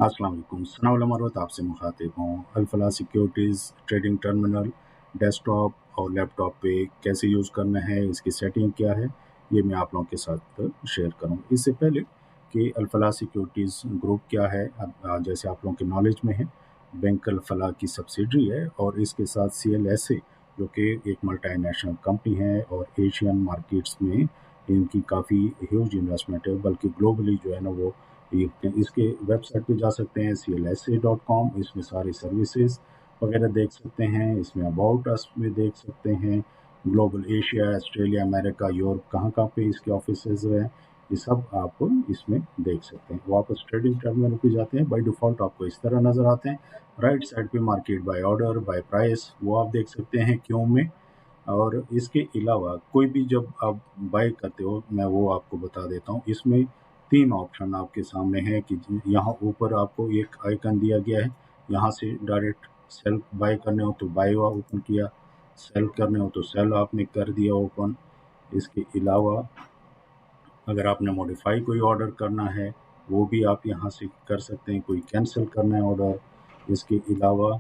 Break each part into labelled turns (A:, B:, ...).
A: अस्सलाम वालेकुम। सनाउल्लाह मरवत आपसे मुखातिब हूँ। Al Falah securities trading terminal desktop और लैपटॉप पे कैसे यूज़ करना है, इसकी सेटिंग क्या है, ये मैं आप लोगों के साथ शेयर करूँगा। इससे पहले कि अल-फलाह सिक्योरिटीज़ ग्रुप क्या है, जैसे आप लोगों के नॉलेज में है, बैंक अल-फलाह की सब्सिडियरी है और इसके साथ सीएलएसए जो कि एक मल्टीनेशनल कंपनी है और एशियन मार्केट्स में इनकी काफ़ी ह्यूज इन्वेस्टमेंट है, बल्कि ग्लोबली जो है ना वो इसके वेबसाइट पे जा सकते हैं clsa.com। इसमें सारी सर्विसेज वगैरह देख सकते हैं, इसमें अबाउट अस में देख सकते हैं, global Asia, Australia, America, Europe कहाँ पे इसके ऑफिसेज हैं, ये सब आप इसमें देख सकते हैं। वापस ट्रेडिंग टर्मिनल पे जाते हैं, बाय डिफ़ॉल्ट आपको इस तरह नज़र आते हैं। राइट साइड पे market buy order, buy price वो आप देख सकते हैं क्यों में। और इसके अलावा कोई भी जब आप बाय करते हो, मैं वो आपको बता देता हूँ। इसमें 3 ऑप्शन आपके सामने हैं कि यहाँ ऊपर आपको एक आइकन दिया गया है, यहाँ से डायरेक्ट सेल बाय करने हो तो बाय ओपन किया, सेल करने हो तो सेल आपने कर दिया ओपन। इसके अलावा अगर आपने मॉडिफाई कोई ऑर्डर करना है, वो भी आप यहाँ से कर सकते हैं, कोई कैंसिल करना है ऑर्डर। इसके अलावा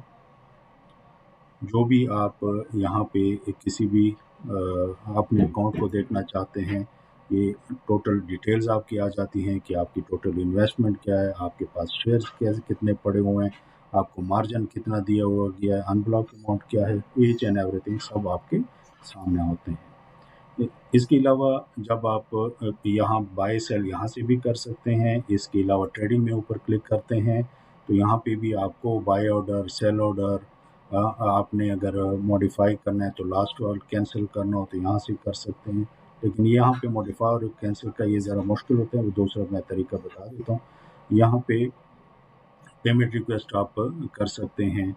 A: जो भी आप यहाँ पे किसी भी अपने अकाउंट को देखना चाहते हैं, ये टोटल डिटेल्स आपकी आ जाती हैं कि आपकी टोटल इन्वेस्टमेंट क्या है, आपके पास शेयर्स कैसे कितने पड़े हुए हैं, आपको मार्जिन कितना दिया हुआ गया है, अनब्लॉक अमाउंट क्या है, ईच एंड एवरीथिंग सब आपके सामने होते हैं। इसके अलावा जब आप यहाँ बाय सेल यहाँ से भी कर सकते हैं। इसके अलावा ट्रेडिंग में ऊपर क्लिक करते हैं तो यहाँ पे भी आपको बाय ऑर्डर, सेल ऑर्डर, आपने अगर मॉडिफाई करना है तो लास्ट और कैंसिल करना हो तो यहाँ से कर सकते हैं। लेकिन यहाँ पे मॉडिफाई और कैंसिल का ये ज़रा मुश्किल होता है, वो दूसरा मैं तरीका बता देता हूँ। यहाँ पे पेमेंट रिक्वेस्ट आप कर सकते हैं।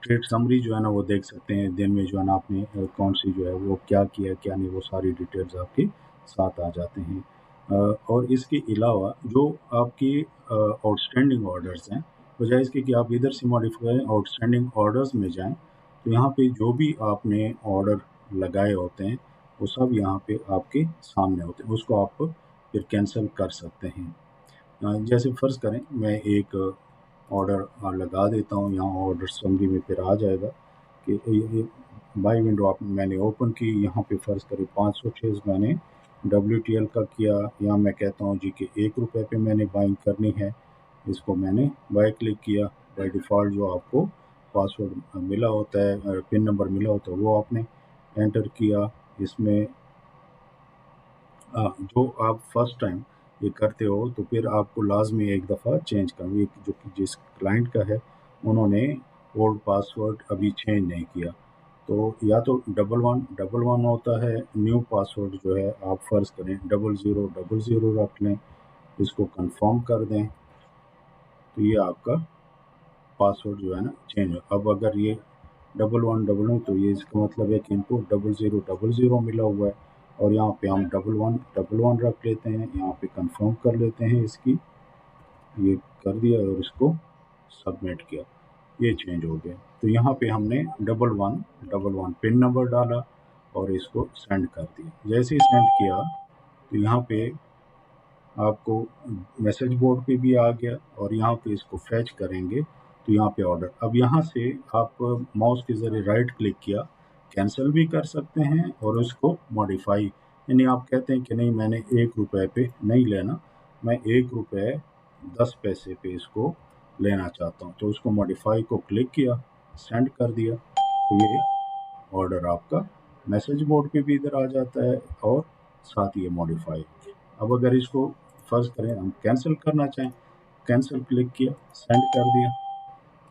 A: ट्रेड समरी जो है ना वो देख सकते हैं, दिन में जो है ना आपने कौन सी जो है वो क्या किया क्या नहीं, वो सारी डिटेल्स आपके साथ आ जाते हैं। और इसके अलावा जो आपके आउटस्टैंडिंग ऑर्डर्स हैं, बजाय इसके कि आप इधर से मॉडिफाई आउटस्टैंडिंग ऑर्डर्स में जाएं तो यहाँ पे जो भी आपने ऑर्डर लगाए होते हैं वो सब यहाँ पे आपके सामने होते हैं, उसको आप फिर कैंसिल कर सकते हैं। जैसे फ़र्ज़ करें मैं एक ऑर्डर लगा देता हूँ, यहाँ ऑर्डर समरी में फिर आ जाएगा कि ये बाय विंडो आप मैंने ओपन की, यहाँ पे फ़र्ज़ करें 506 मैंने WTL का किया, या मैं कहता हूँ जी कि ₹1 पे मैंने बाइंग करनी है, इसको मैंने बाय क्लिक किया। बाय डिफ़ॉल्ट जो आपको पासवर्ड मिला होता है, पिन नंबर मिला होता है वो आपने एंटर किया। इसमें जो आप फर्स्ट टाइम ये करते हो तो फिर आपको लाज़मी एक दफ़ा चेंज करना, ये जो कि जिस क्लाइंट का है उन्होंने ओल्ड पासवर्ड अभी चेंज नहीं किया, तो या तो 1111 होता है, न्यू पासवर्ड जो है आप फ़र्ज़ करें 0000 रख लें, इसको कंफर्म कर दें, तो ये आपका पासवर्ड जो है ना चेंज हो। अब अगर ये 1111 तो ये इसका मतलब है कि इनको 0000 मिला हुआ है, और यहाँ पे हम 1111 रख लेते हैं, यहाँ पे कंफर्म कर लेते हैं इसकी, ये कर दिया और इसको सबमिट किया, ये चेंज हो गया। तो यहाँ पे हमने 1111 पिन नंबर डाला और इसको सेंड कर दिया। जैसे ही सेंड किया तो यहाँ पे आपको मैसेज बोर्ड पे भी आ गया, और यहाँ पे इसको फैच करेंगे तो यहाँ पे ऑर्डर, अब यहाँ से आप माउस के ज़रिए राइट क्लिक किया, कैंसिल भी कर सकते हैं और उसको मॉडिफाई, यानी आप कहते हैं कि नहीं मैंने ₹1 पे नहीं लेना, मैं ₹1.10 पे इसको लेना चाहता हूँ, तो उसको मॉडिफाई को क्लिक किया, सेंड कर दिया, तो ये ऑर्डर आपका मैसेज बोर्ड पे भी इधर आ जाता है और साथ ही ये मॉडिफाई। अब अगर इसको फ़र्ज़ करें हम कैंसिल करना चाहें, कैंसिल क्लिक किया, सेंड कर दिया,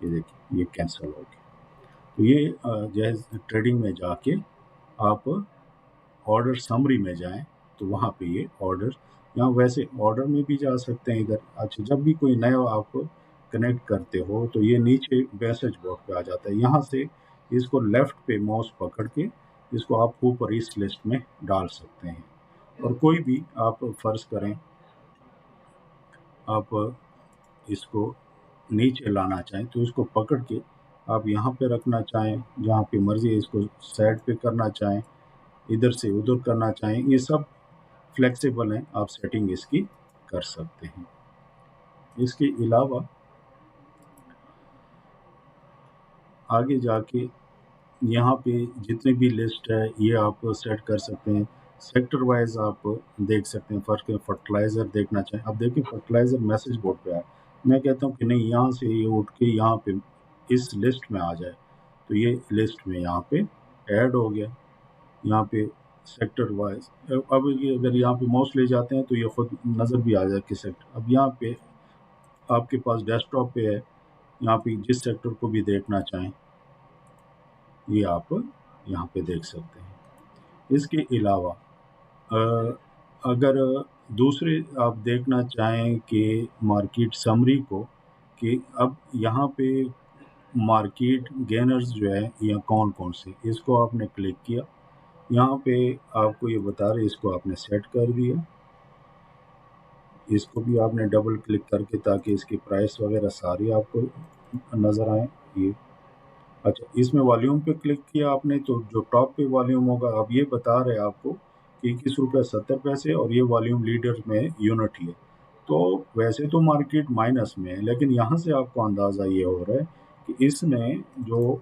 A: ये देखिए ये कैंसिल हो गया। तो ये जो है ट्रेडिंग में जाके आप ऑर्डर समरी में जाएँ तो वहाँ पे ये ऑर्डर, यहाँ वैसे ऑर्डर में भी जा सकते हैं इधर। अच्छा, जब भी कोई नया आप कनेक्ट करते हो तो ये नीचे मैसेज बोर्ड पे आ जाता है, यहाँ से इसको लेफ़्ट पे माउस पकड़ के इसको आप ऊपर इस लिस्ट में डाल सकते हैं। और कोई भी आप फ़र्ज़ करें आप इसको नीचे लाना चाहें तो इसको पकड़ के आप यहाँ पे रखना चाहें, जहाँ पे मर्ज़ी है इसको साइड पे करना चाहें, इधर से उधर करना चाहें, ये सब फ्लेक्सिबल हैं, आप सेटिंग इसकी कर सकते हैं। इसके अलावा आगे जाके यहाँ पे जितनी भी लिस्ट है ये आप सेट कर सकते हैं। सेक्टर वाइज आप देख सकते हैं, फर्स्ट फर्टिलाइज़र देखना चाहें, अब देखिए फर्टिलाइज़र मैसेज बोर्ड पे आया, मैं कहता हूँ कि नहीं यहाँ से ये उठ के यहाँ पे इस लिस्ट में आ जाए, तो ये लिस्ट में यहाँ पे ऐड हो गया। यहाँ पे सेक्टर वाइज अब ये अगर यहाँ पे माउस ले जाते हैं तो ये खुद नज़र भी आ जाए कि सेक्टर, अब यहाँ पे आपके पास डेस्कटॉप पे है, यहाँ पे जिस सेक्टर को भी देखना चाहें ये आप यहाँ पे देख सकते हैं। इसके अलावा अगर दूसरे आप देखना चाहें कि मार्केट समरी को, कि अब यहाँ पे मार्केट गेनर्स जो है या कौन कौन से, इसको आपने क्लिक किया, यहाँ पे आपको ये बता रहे इसको आपने सेट कर दिया, इसको भी आपने डबल क्लिक करके ताकि इसकी प्राइस वगैरह सारी आपको नज़र आए। ये अच्छा, इसमें वॉल्यूम पे क्लिक किया आपने तो जो टॉप पे वॉल्यूम होगा, अब ये बता रहे आपको कि ₹21.70 और ये वॉल्यूम लीडर में यूनिट है। तो वैसे तो मार्केट माइनस में है, लेकिन यहाँ से आपको अंदाज़ा ये हो रहा है कि इसने जो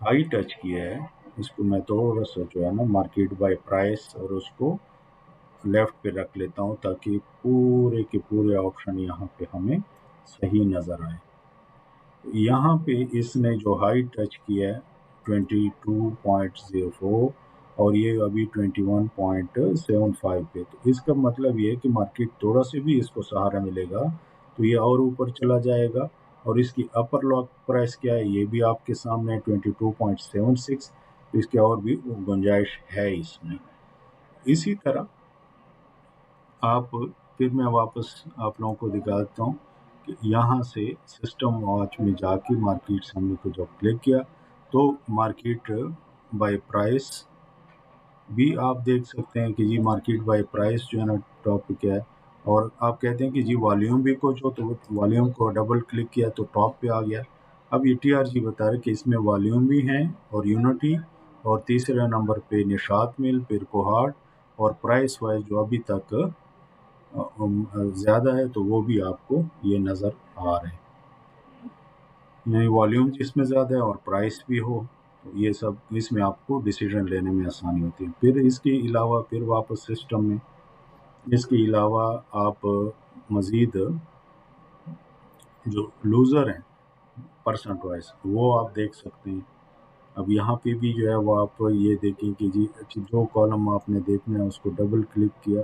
A: हाई टच किया है, इसको मैं थोड़ा सा जो है ना मार्केट बाय प्राइस और उसको लेफ्ट पे रख लेता हूँ ताकि पूरे के पूरे ऑप्शन यहाँ पे हमें सही नज़र आए। यहाँ पे इसने जो हाई टच किया है 22.04 और ये अभी 21.75 पे, तो इसका मतलब ये है कि मार्केट थोड़ा से भी इसको सहारा मिलेगा तो ये और ऊपर चला जाएगा। और इसकी अपर लॉक प्राइस क्या है ये भी आपके सामने है 22.76, इसके और भी गुंजाइश है इसमें। इसी तरह आप फिर मैं वापस आप लोगों को दिखाता हूँ कि यहाँ से सिस्टम वॉच में जाके मार्केट समरी को जब क्लिक किया तो मार्केट बाय प्राइस भी आप देख सकते हैं कि जी मार्केट बाय प्राइस जो है ना टॉप पे क्या है। और आप कहते हैं कि जी वॉल्यूम भी कुछ हो, तो वॉल्यूम को डबल क्लिक किया तो टॉप पे आ गया। अब ये TRG बता रहे कि इसमें वॉल्यूम भी हैं और यूनिटी, और तीसरे नंबर पे निशात मिल, फिर कोहाट, और प्राइस वाइज जो अभी तक ज़्यादा है तो वो भी आपको ये नज़र आ रहे हैं, यानी वॉल्यूम जिसमें ज़्यादा है और प्राइस भी हो, तो ये सब इसमें आपको डिसीजन लेने में आसानी होती है। फिर इसके अलावा फिर वापस सिस्टम में इसके अलावा आप मज़ीद जो लूज़र हैं परसेंट वाइज वो आप देख सकते हैं। अब यहाँ पे भी जो है वो आप ये देखें कि जी जो कॉलम आपने देखना है उसको डबल क्लिक किया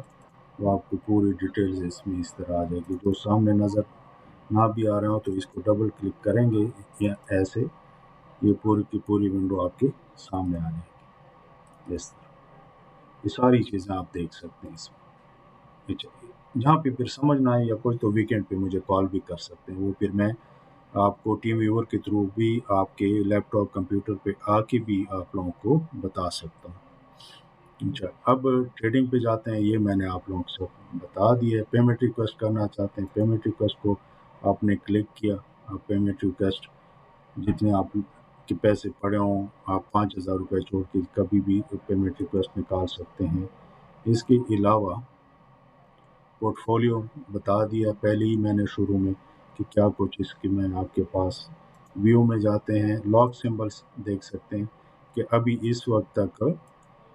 A: तो आपको पूरी डिटेल्स इसमें इस तरह आ जाएगी। जो सामने नज़र ना भी आ रहे हो तो इसको डबल क्लिक करेंगे या ऐसे ये पूरी की पूरी विंडो आपके सामने आ जाएगी। इस तरह ये सारी चीज़ें आप देख सकते हैं इसमें। जहाँ पे फिर समझ ना आए या कोई तो वीकेंड पे मुझे कॉल भी कर सकते हैं, वो फिर मैं आपको टीम व्यूअर के थ्रू भी आपके लैपटॉप कंप्यूटर पे आके भी आप लोगों को बता सकता हूँ। अच्छा, अब ट्रेडिंग पे जाते हैं। ये मैंने आप लोगों को बता दिया है। पेमेंट रिक्वेस्ट करना चाहते हैं, पेमेंट रिक्वेस्ट को आपने क्लिक किया, आप पेमेंट रिक्वेस्ट जितने आप के पैसे पड़े हों आप 5,000 रुपये छोड़ के कभी भी पेमेंट रिक्वेस्ट निकाल सकते हैं। इसके अलावा पोर्टफोलियो बता दिया पहले ही मैंने शुरू में कि क्या कुछ इसके में आपके पास। व्यू में जाते हैं, लॉक सिंबल्स देख सकते हैं कि अभी इस वक्त तक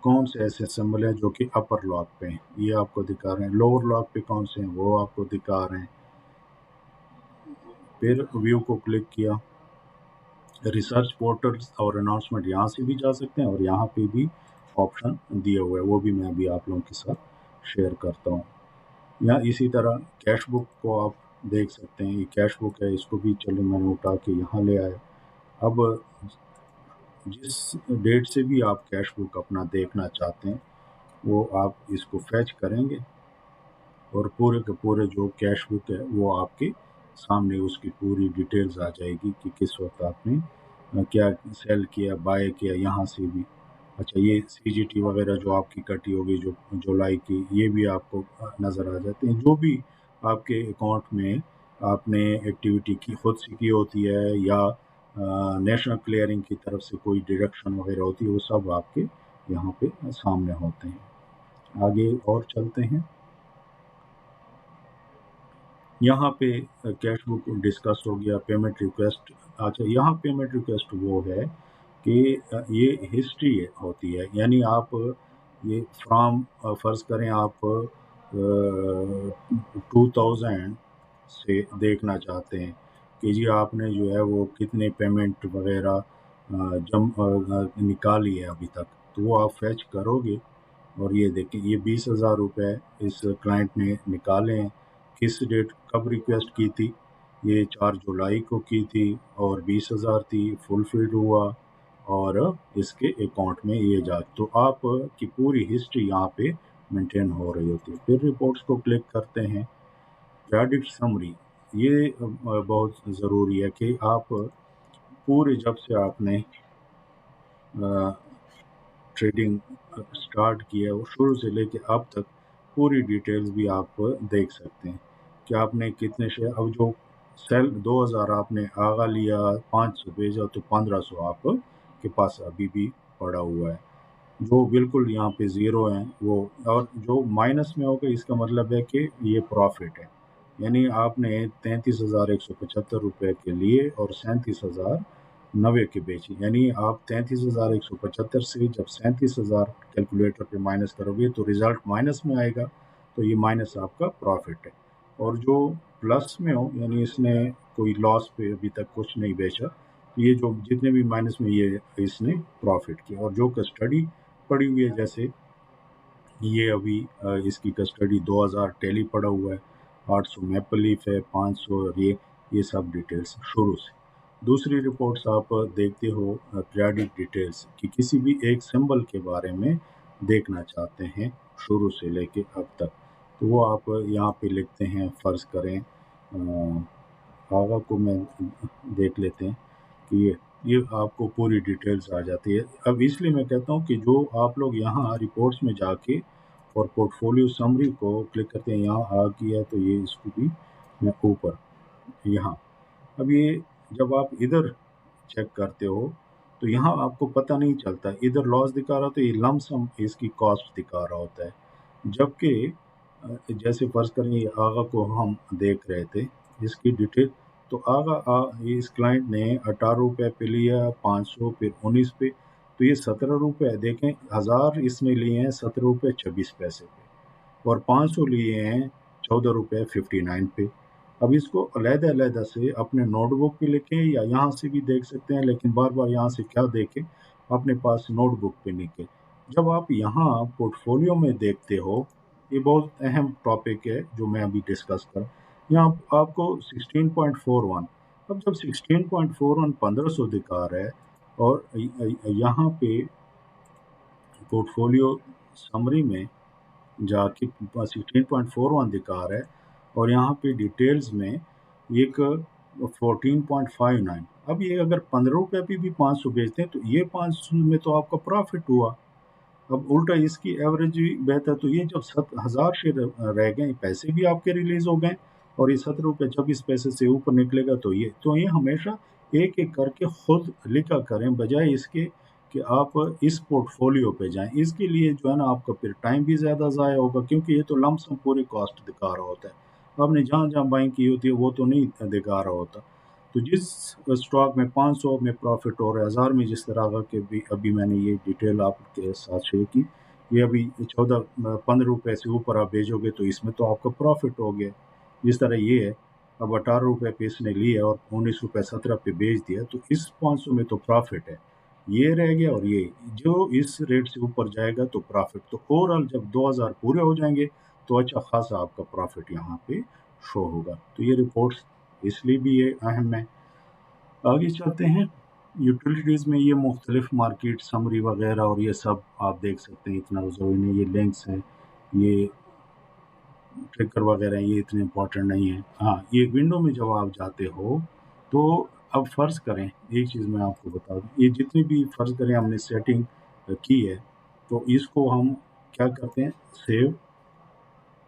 A: कौन से ऐसे सिंबल हैं जो कि अपर लॉक पे हैं, ये आपको दिखा रहे हैं। लोअर लॉक पे कौन से हैं वो आपको दिखा रहे हैं। फिर व्यू को क्लिक किया, रिसर्च पोर्टल्स और अनाउंसमेंट यहाँ से भी जा सकते हैं और यहाँ पे भी ऑप्शन दिया हुआ है, वो भी मैं अभी आप लोगों के साथ शेयर करता हूँ। या इसी तरह कैश बुक को आप देख सकते हैं, ये कैश बुक है, इसको भी चलो मैंने उठा के यहाँ ले आया। अब जिस डेट से भी आप कैश बुक अपना देखना चाहते हैं वो आप इसको फैच करेंगे और पूरे के पूरे जो कैश बुक है वो आपके सामने उसकी पूरी डिटेल्स आ जाएगी कि किस वक्त आपने क्या सेल किया, बाय किया। यहाँ से भी अच्छा ये CGT वगैरह जो आपकी कटी होगी जो जुलाई की, ये भी आपको नज़र आ जाते हैं। जो भी आपके अकाउंट में आपने एक्टिविटी की खुद से की होती है या नेशनल क्लियरिंग की तरफ से कोई डिडक्शन वगैरह होती है वो सब आपके यहाँ पे सामने होते हैं। आगे और चलते हैं। यहाँ पे कैश बुक डिस्कस हो गया, पेमेंट रिक्वेस्ट। अच्छा, यहाँ पेमेंट रिक्वेस्ट वो है कि ये हिस्ट्री होती है, यानी आप ये फ्रॉम फर्ज करें आप 2000 से देखना चाहते हैं कि जी आपने जो है वो कितने पेमेंट वगैरह निकाली है अभी तक, तो वो आप फैच करोगे और ये देखें ये 20,000 रुपये इस क्लाइंट ने निकाले हैं। किस डेट कब रिक्वेस्ट की थी? ये 4 जुलाई को की थी और 20,000 थी, फुलफिल्ड हुआ और इसके अकाउंट में ये जा तो आप की पूरी हिस्ट्री यहाँ पे मेंटेन हो रही होती है। फिर रिपोर्ट्स को क्लिक करते हैं। क्रेडिट समरी, ये बहुत ज़रूरी है कि आप पूरे जब से आपने ट्रेडिंग स्टार्ट किया वो शुरू से लेके अब तक पूरी डिटेल्स भी आप देख सकते हैं कि आपने कितने शेयर, अब जो सेल 2000 आपने आगा लिया, 500 भेजा तो 1500 आप के पास अभी भी पड़ा हुआ है। जो बिल्कुल यहाँ पे ज़ीरो हैं वो, और जो माइनस में होगा इसका मतलब है कि ये प्रॉफिट है। यानी आपने 33,175 रुपये के लिए और 37,090 के बेची, यानी आप 33,175 से जब 37,000 कैलकुलेटर पे माइनस करोगे तो रिजल्ट माइनस में आएगा, तो ये माइनस आपका प्रॉफिट है। और जो प्लस में हो, यानी इसने कोई लॉस पे अभी तक कुछ नहीं बेचा, ये जो जितने भी माइनस में ये इसने प्रॉफिट किया। और जो कस्टडी पड़ी हुई है, जैसे ये अभी इसकी कस्टडी 2000 टेली पड़ा हुआ है, 800 मैपल लीफ है, 500 और ये सब डिटेल्स शुरू से। दूसरी रिपोर्ट्स आप देखते हो क्रेडिट डिटेल्स कि किसी भी एक सिंबल के बारे में देखना चाहते हैं शुरू से लेके अब तक, तो वो आप यहाँ पे लिखते हैं। फ़र्ज़ करें आगा को मैं देख लेते हैं कि ये आपको पूरी डिटेल्स आ जाती है। अब इसलिए मैं कहता हूँ कि जो आप लोग यहाँ रिपोर्ट्स में जाके और पोर्टफोलियो समरी को क्लिक करते हैं, यहाँ आ गया तो ये इसको भी मैं ऊपर यहाँ, अब ये जब आप इधर चेक करते हो तो यहाँ आपको पता नहीं चलता, इधर लॉस दिखा रहा तो ये लमसम इसकी कॉस्ट दिखा रहा होता है। जबकि जैसे फ़र्ज़ करें ये आगा को हम देख रहे थे, इसकी डिटेल तो इस क्लाइंट ने 18 रुपये पे लिया, 500 फिर 19 पे, तो ये 17 रुपये देखें, 1000 इसने लिए हैं 17 रुपये 26 पैसे पे और 500 लिए हैं 14 रुपये 59 पे। अब इसको अलग-अलग से अपने नोटबुक पे लिखें या यहाँ से भी देख सकते हैं, लेकिन बार-बार यहाँ से क्या देखें, अपने पास नोटबुक पे लिखें। जब आप यहाँ पोर्टफोलियो में देखते हो, ये बहुत अहम टॉपिक है जो मैं अभी डिस्कस कर, यहाँ आपको 16.41, अब जब 16.41 1500 दिखा रहा है और यहाँ पे पोर्टफोलियो समरी में जाके 16.41 दिखा रहा है और यहाँ पे डिटेल्स में एक 14.59। अब ये अगर 15 रुपये पे भी 500 बेचते हैं तो ये 500 में तो आपका प्रॉफिट हुआ। अब उल्टा इसकी एवरेज भी बेहतर, तो ये जब 7,000 शेयर रह गए, पैसे भी आपके रिलीज हो गए और ये 17 रुपये 26 पैसे से ऊपर निकलेगा, तो ये हमेशा एक एक करके खुद लिखा करें, बजाय इसके कि आप इस पोर्टफोलियो पे जाएं। इसके लिए जो है ना आपका फिर टाइम भी ज़्यादा ज़ाया होगा, क्योंकि ये तो लमसम पूरी कॉस्ट दिखा रहा होता है। आपने जहाँ जहाँ बाइंग की होती है वो तो नहीं दिखा रहा होता। तो जिस स्टॉक में 500 में प्रॉफिट हो रहा है, 1000 में जिस तरह का कि भी अभी मैंने ये डिटेल आपके साथ शेयर की, ये अभी 15 रुपये से ऊपर आप भेजोगे तो इसमें तो आपका प्रॉफिट हो गया। जिस तरह ये है, अब 18 रुपये पे इसने लिया और 19 रुपये 17 पे बेच दिया, तो इस 500 में तो प्रॉफिट है। ये रह गया और ये जो इस रेट से ऊपर जाएगा तो प्रॉफिट, तो ओवरऑल जब 2000 पूरे हो जाएंगे तो अच्छा खासा आपका प्रॉफिट यहाँ पे शो होगा। तो ये रिपोर्ट्स इसलिए भी ये अहम है। आगे चलते हैं। यूटिलिटीज़ में ये मुख्तलिफ मार्केट समरी वगैरह और ये सब आप देख सकते हैं, इतना ज़रूरी नहीं, ये लिंक्स हैं, ये ट्रिकर वगैरह हैं, ये इतने इम्पोर्टेंट नहीं है। हाँ, ये विंडो में जब आप जाते हो तो अब फ़र्ज़ करें, एक चीज़ मैं आपको बता दूँ, ये जितनी भी फ़र्ज़ करें हमने सेटिंग की है, तो इसको हम क्या करते हैं, सेव,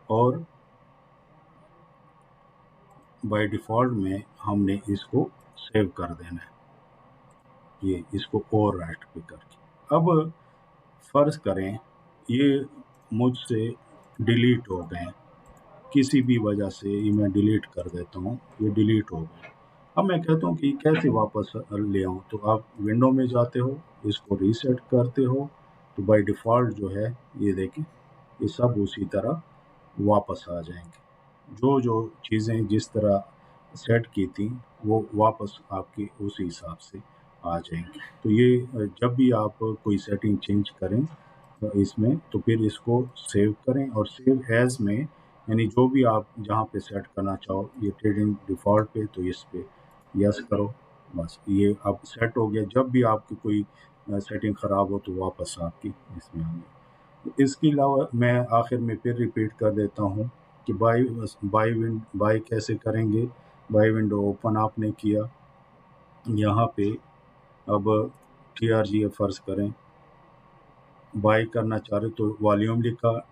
A: और बाय डिफ़ॉल्ट में हमने इसको सेव कर देना है, ये इसको ओवरराइट पे करके। अब फ़र्ज़ करें ये मुझसे डिलीट हो गए, किसी भी वजह से ये मैं डिलीट कर देता हूँ, ये डिलीट हो गया। अब मैं कहता हूँ कि कैसे वापस ले आऊँ, तो आप विंडो में जाते हो, इसको रीसेट करते हो, तो बाय डिफ़ॉल्ट जो है ये देखें, ये सब उसी तरह वापस आ जाएँगे। जो चीज़ें जिस तरह सेट की थी, वो वापस आपकी उसी हिसाब से आ जाएँगी। तो ये जब भी आप कोई सेटिंग चेंज करें इसमें, तो फिर इसको सेव करें और सेव एज़ में, यानी जो भी आप जहाँ पे सेट करना चाहो, ये ट्रेडिंग डिफ़ॉल्ट पे, तो इस पे यस करो। बस ये अब सेट हो गया। जब भी आपकी कोई सेटिंग ख़राब हो तो वापस आपकी इसमें आ गई। इसके अलावा मैं आखिर में फिर रिपीट कर देता हूँ कि बाय कैसे करेंगे। बाय विंडो ओपन आपने किया, यहाँ पे अब TRG फ़र्ज़ करें, बाय करना चाह रहे तो वॉल्यूम लिखा,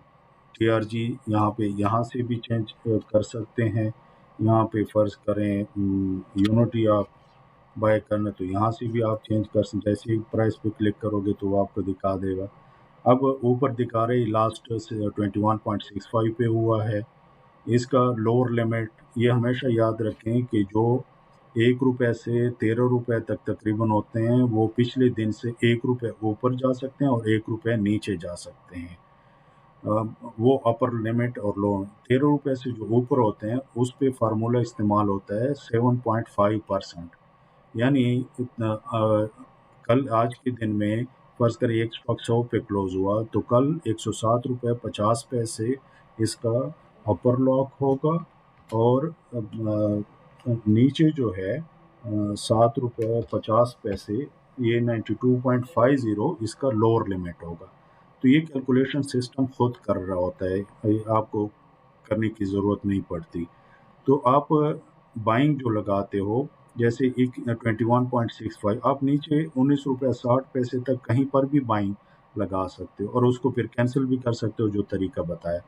A: TRG यहाँ पे यहाँ से भी चेंज कर सकते हैं। यहाँ पे फ़र्ज़ करें यूनिटी आप बाय करना, तो यहाँ से भी आप चेंज कर सकते। जैसे ही प्राइस पे क्लिक करोगे तो वो आपको दिखा देगा। अब ऊपर दिखा रहे लास्ट से 21.65 पे हुआ है। इसका लोअर लिमिट ये हमेशा याद रखें कि जो ₹1 से ₹13 तक तकरीबन होते हैं, वो पिछले दिन से ₹1 ऊपर जा सकते हैं और ₹1 नीचे जा सकते हैं। वो अपर लिमिट और लोअर ₹13 से जो ऊपर होते हैं, उस पे फार्मूला इस्तेमाल होता है 7.5%। यानी इतना कल आज के दिन में फ़र्ज़ करें एक स्टॉक 100 पे क्लोज़ हुआ, तो कल ₹107.50 इसका अपर लॉक होगा और नीचे जो है ₹7.50 ये 92.50 इसका लोअर लिमिट होगा। तो ये कैलकुलेशन सिस्टम खुद कर रहा होता है, ये आपको करने की ज़रूरत नहीं पड़ती। तो आप बाइंग जो लगाते हो, जैसे एक 21.65 आप नीचे ₹19.60 तक कहीं पर भी बाइंग लगा सकते हो और उसको फिर कैंसिल भी कर सकते हो, जो तरीका बताया।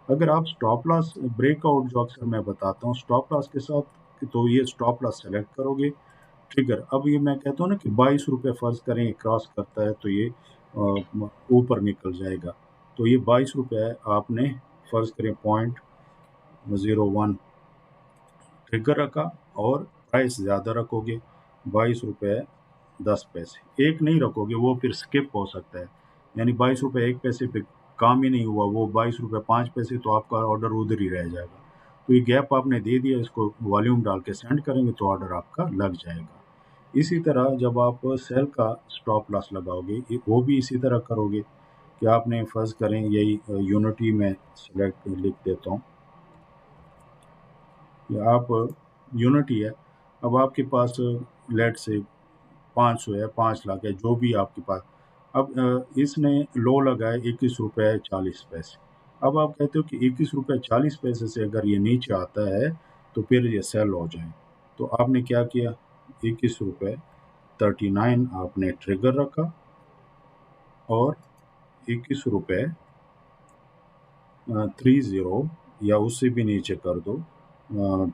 A: अगर आप स्टॉप लॉस ब्रेकआउट जो अक्सर मैं बताता हूँ स्टॉप लॉस के साथ, तो ये स्टॉप लॉस सेलेक्ट करोगे, ट्रिगर। अब ये मैं कहता हूँ ना कि ₹22 फ़र्ज़ करें ये क्रॉस करता है, तो ये ऊपर निकल जाएगा। तो ये ₹22 आपने फ़र्ज़ करें 0.01 ट्रिगर रखा और प्राइस ज़्यादा रखोगे, ₹22.10। एक नहीं रखोगे, वो फिर स्किप हो सकता है। यानी ₹22 1 पैसे पे काम ही नहीं हुआ, वो ₹22.05 तो आपका ऑर्डर उधर ही रह जाएगा। तो ये गैप आपने दे दिया, इसको वॉल्यूम डाल के सेंड करेंगे तो ऑर्डर आपका लग जाएगा। इसी तरह जब आप सेल का स्टॉप लॉस लगाओगे, वो भी इसी तरह करोगे कि आपने फ़र्ज़ करें यही यूनिटी में सेलेक्ट लिख देता हूँ। या आप यूनिटी है, अब आपके पास लेट्स से 500 है, 5 लाख है, जो भी आपके पास। अब इसने लो लगाए ₹21.40। अब आप कहते हो कि ₹21.40 से अगर ये नीचे आता है, तो फिर ये सेल हो जाए। तो आपने क्या किया, ₹21.39 आपने ट्रिगर रखा और ₹21 30 या उससे भी नीचे कर दो,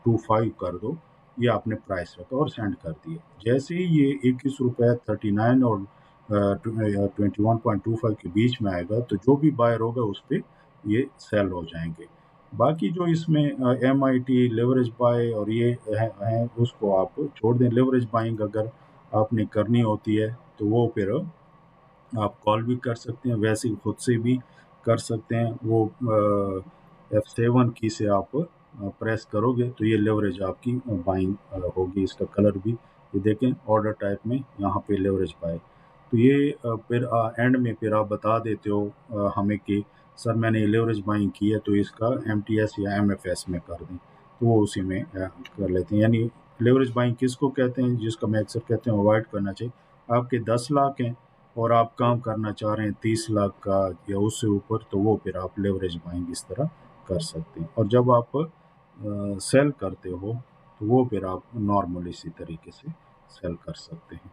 A: 25 कर दो, ये आपने प्राइस रखा और सेंड कर दिया। जैसे ही ये ₹21.39 और 21.25 के बीच में आएगा, तो जो भी बायर होगा उस पे ये सेल हो जाएँगे। बाकी जो इसमें MIT, लेवरेज बाय और ये हैं, उसको आप छोड़ दें। लेवरेज बाइंग अगर आपने करनी होती है, तो वो फिर आप कॉल भी कर सकते हैं, वैसे ही खुद से भी कर सकते हैं। वो F7 की से आप प्रेस करोगे तो ये लेवरेज आपकी बाइंग होगी। इसका कलर भी ये देखें, ऑर्डर टाइप में यहाँ पे लेवरेज बाय। तो ये फिर एंड में फिर आप बता देते हो हमें कि सर मैंने ये लेवरेज बाइंग की है, तो इसका MTS या MFS में कर दें, तो वो उसी में कर लेते हैं। यानी लेवरेज बाइंग किसको कहते हैं, जिसका मैं अक्सर कहते हैं अवॉइड करना चाहिए। आपके 10 लाख हैं और आप काम करना चाह रहे हैं 30 लाख का या उससे ऊपर, तो वो फिर आप लेवरेज बाइंग इस तरह कर सकते हैं। और जब आप सेल करते हो, तो वो फिर आप नॉर्मल इसी तरीके से सेल कर सकते हैं।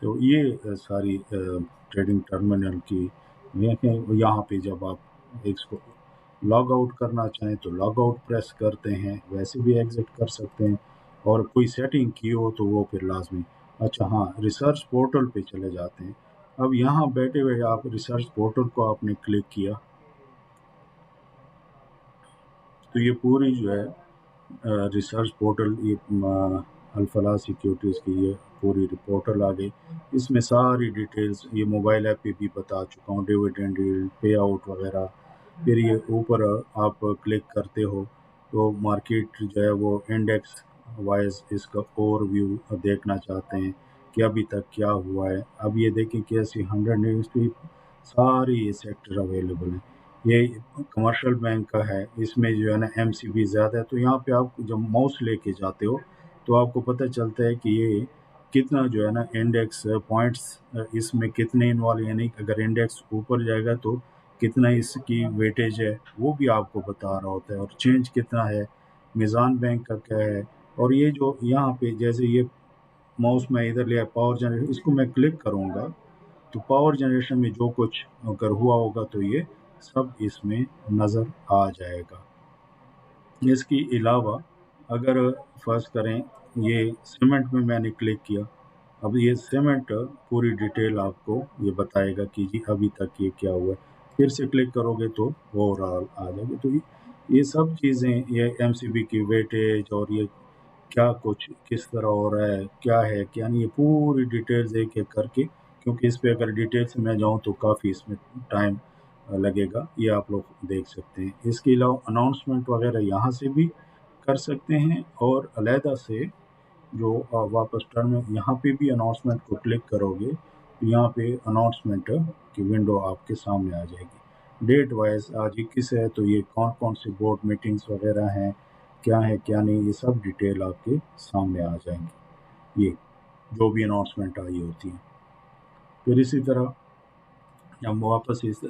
A: तो ये सारी ट्रेडिंग टर्मिनल की ये हैं। यहाँ पे जब आप इसको लॉग आउट करना चाहें तो लॉग आउट प्रेस करते हैं, वैसे भी एग्ज़िट कर सकते हैं। और कोई सेटिंग की हो तो वो फिर लाज़मी। अच्छा हाँ, रिसर्च पोर्टल पे चले जाते हैं। अब यहाँ बैठे हुए आप रिसर्च पोर्टल को आपने क्लिक किया, तो ये पूरी जो है रिसर्च पोर्टल, ये अल्फला सिक्योरिटीज़ की ये पूरी पोर्टल आ गई। इसमें सारी डिटेल्स ये मोबाइल ऐप पे भी बता चुका हूँ, डिविडेंड यील्ड, पे आउट वगैरह। फिर ये ऊपर आप क्लिक करते हो तो मार्केट जो है वो इंडेक्स वाइज इसका ओवरव्यू देखना चाहते हैं कि अभी तक क्या हुआ है। अब ये देखें कि ऐसी 100 न्यूज़ पे सारे ये सेक्टर अवेलेबल हैं। ये कमर्शियल बैंक का है, इसमें जो है ना एमसीबी ज़्यादा है। तो यहाँ पे आप जब माउस लेके जाते हो तो आपको पता चलता है कि ये कितना जो है ना इंडेक्स पॉइंट्स इसमें कितने इन्वॉल्व, यानी अगर इंडेक्स ऊपर जाएगा तो कितना इसकी वेटेज है वो भी आपको बता रहा होता है, और चेंज कितना है, मीज़ान बैंक का क्या है। और ये जो यहाँ पे जैसे ये माउस में इधर लिया पावर जनरेशन, इसको मैं क्लिक करूँगा तो पावर जनरेशन में जो कुछ अगर हुआ होगा तो ये सब इसमें नज़र आ जाएगा। इसके अलावा अगर फर्ज करें ये सीमेंट में मैंने क्लिक किया, अब ये सीमेंट पूरी डिटेल आपको ये बताएगा कि जी अभी तक ये क्या हुआ है। फिर से क्लिक करोगे तो ओवरऑल आ जाएगा। तो ये सब चीज़ें, ये एमसीबी की वेटेज और ये क्या कुछ किस तरह हो रहा है क्या नहीं, ये पूरी डिटेल्स एक-एक करके, क्योंकि इस पे अगर डिटेल से मैं जाऊँ तो काफ़ी इसमें टाइम लगेगा, ये आप लोग देख सकते हैं। इसके अलावा अनाउंसमेंट वगैरह यहाँ से भी कर सकते हैं, और अलहदा से जो वापस टर्न में यहाँ पे भी अनाउंसमेंट को क्लिक करोगे तो यहाँ पे अनाउंसमेंट की विंडो आपके सामने आ जाएगी। डेट वाइज आज 21 है तो ये कौन कौन सी बोर्ड मीटिंग्स वगैरह हैं, क्या है क्या नहीं, ये सब डिटेल आपके सामने आ जाएंगी, ये जो भी अनाउंसमेंट आई होती है। फिर इसी तरह हम वापस इस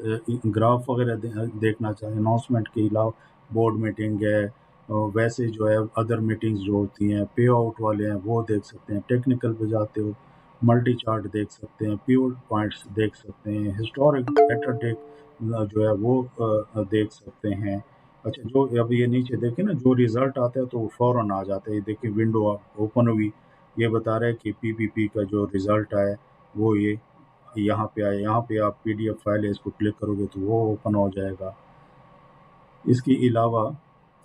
A: ग्राफ वगैरह देखना चाहें अनाउंसमेंट के अलावा, बोर्ड मीटिंग है, वैसे जो है अदर मीटिंग्स जो होती हैं, पे आउट वाले हैं वो देख सकते हैं। टेक्निकल पे जाते हो मल्टी चार्ट देख सकते हैं, प्योर पॉइंट्स देख सकते हैं, हिस्टोरिक डेटा टेक जो है वो देख सकते हैं। अच्छा, जो अब ये नीचे देखें ना, जो रिज़ल्ट आता है तो वो फ़ौरन आ जाता है। ये देखिए विंडो ओपन हुई, ये बता रहा है कि पीपीपी का जो रिज़ल्ट आया वो ये यहाँ पे आए। यहाँ पे आप पीडीएफ फाइल है, इसको क्लिक करोगे तो वो ओपन हो जाएगा। इसके अलावा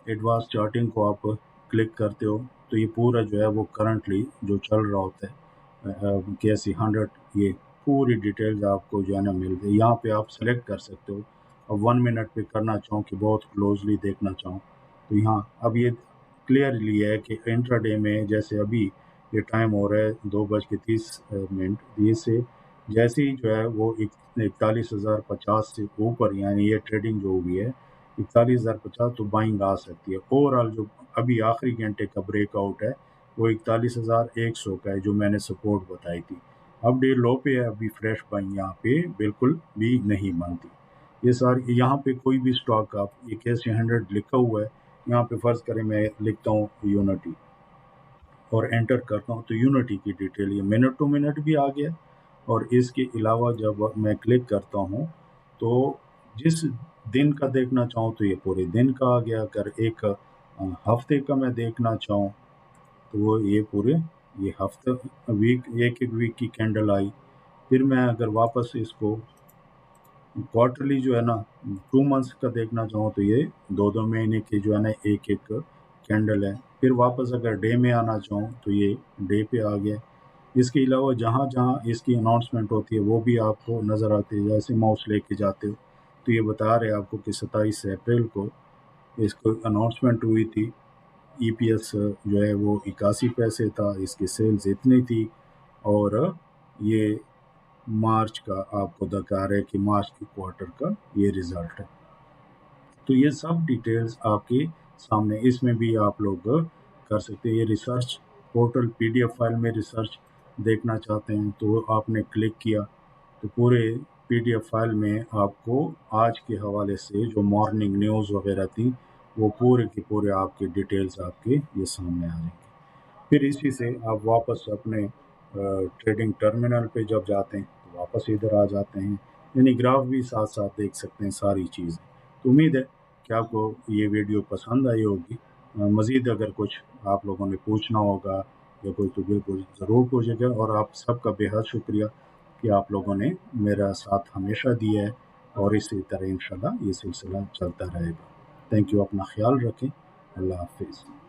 A: एडवांस चार्टिंग को आप क्लिक करते हो तो ये पूरा जो है वो करंटली जो चल रहा होता है कैसी 100, ये पूरी डिटेल्स आपको जो है ना मिल गई। यहाँ पे आप सेलेक्ट कर सकते हो। अब 1 मिनट पे करना चाहूँ कि बहुत क्लोजली देखना चाहूँ तो यहाँ अब ये क्लियरली है कि इंट्राडे में जैसे अभी ये टाइम हो रहा है 2:30 ये से जैसे ही जो है वो 41,050 से ऊपर, यानी ये ट्रेडिंग जो हुई है 41,050, तो बाइंग आ सकती है। ओवरऑल जो अभी आखिरी घंटे का ब्रेकआउट है वो 41,100 का है, जो मैंने सपोर्ट बताई थी। अब डे लो पे है, अभी फ्रेश बाइंग यहाँ पे बिल्कुल भी नहीं बनती। ये सारी यहाँ पे कोई भी स्टॉक आप, ये कैसे 100 लिखा हुआ है, यहाँ पे फर्ज करें मैं लिखता हूँ यूनिटी और एंटर करता हूँ तो यूनिटी की डिटेल ये मिनट टू मिनट भी आ गया। और इसके अलावा जब मैं क्लिक करता हूँ तो जिस दिन का देखना चाहूँ तो ये पूरे दिन का आ गया। अगर एक हफ्ते का मैं देखना चाहूँ तो वो ये पूरे ये हफ्ते वीक, एक एक वीक की कैंडल आई। फिर मैं अगर वापस इसको क्वार्टरली जो है ना 2 मंथ्स का देखना चाहूँ तो ये 2-2 महीने की जो है ना एक एक कैंडल है। फिर वापस अगर डे में आना चाहूँ तो ये डे पे आ गया। इसके अलावा जहाँ जहाँ इसकी अनाउंसमेंट होती है वो भी आपको नज़र आती है। जैसे माउस लेके जाते हो तो ये बता रहे हैं आपको कि 27 अप्रैल को इसको अनाउंसमेंट हुई थी। ईपीएस जो है वो 81 पैसे था, इसकी सेल्स इतनी थी, और ये मार्च का आपको दिखा रहे हैं कि मार्च के क्वार्टर का ये रिज़ल्ट है। तो ये सब डिटेल्स आपके सामने, इसमें भी आप लोग कर सकते हैं। ये रिसर्च पोर्टल पीडीएफ फाइल में रिसर्च देखना चाहते हैं तो आपने क्लिक किया तो पूरे पीडीएफ फाइल में आपको आज के हवाले से जो मॉर्निंग न्यूज़ वगैरह थी वो पूरे के पूरे आपके डिटेल्स आपके ये सामने आ जाएंगे। फिर इसी से आप वापस अपने ट्रेडिंग टर्मिनल पे जब जाते हैं तो वापस इधर आ जाते हैं, यानी ग्राफ भी साथ साथ देख सकते हैं सारी चीज़ें। तो उम्मीद है कि आपको ये वीडियो पसंद आई होगी। मज़ीद अगर कुछ आप लोगों ने पूछना होगा या कोई, तो बिल्कुल ज़रूर पूछेगा। और आप सबका बेहद शुक्रिया कि आप लोगों ने मेरा साथ हमेशा दिया है, और इसी तरह इंशाल्लाह ये सिलसिला चलता रहेगा। تھینک یو، اپنا خیال رکھیں، اللہ حافظ۔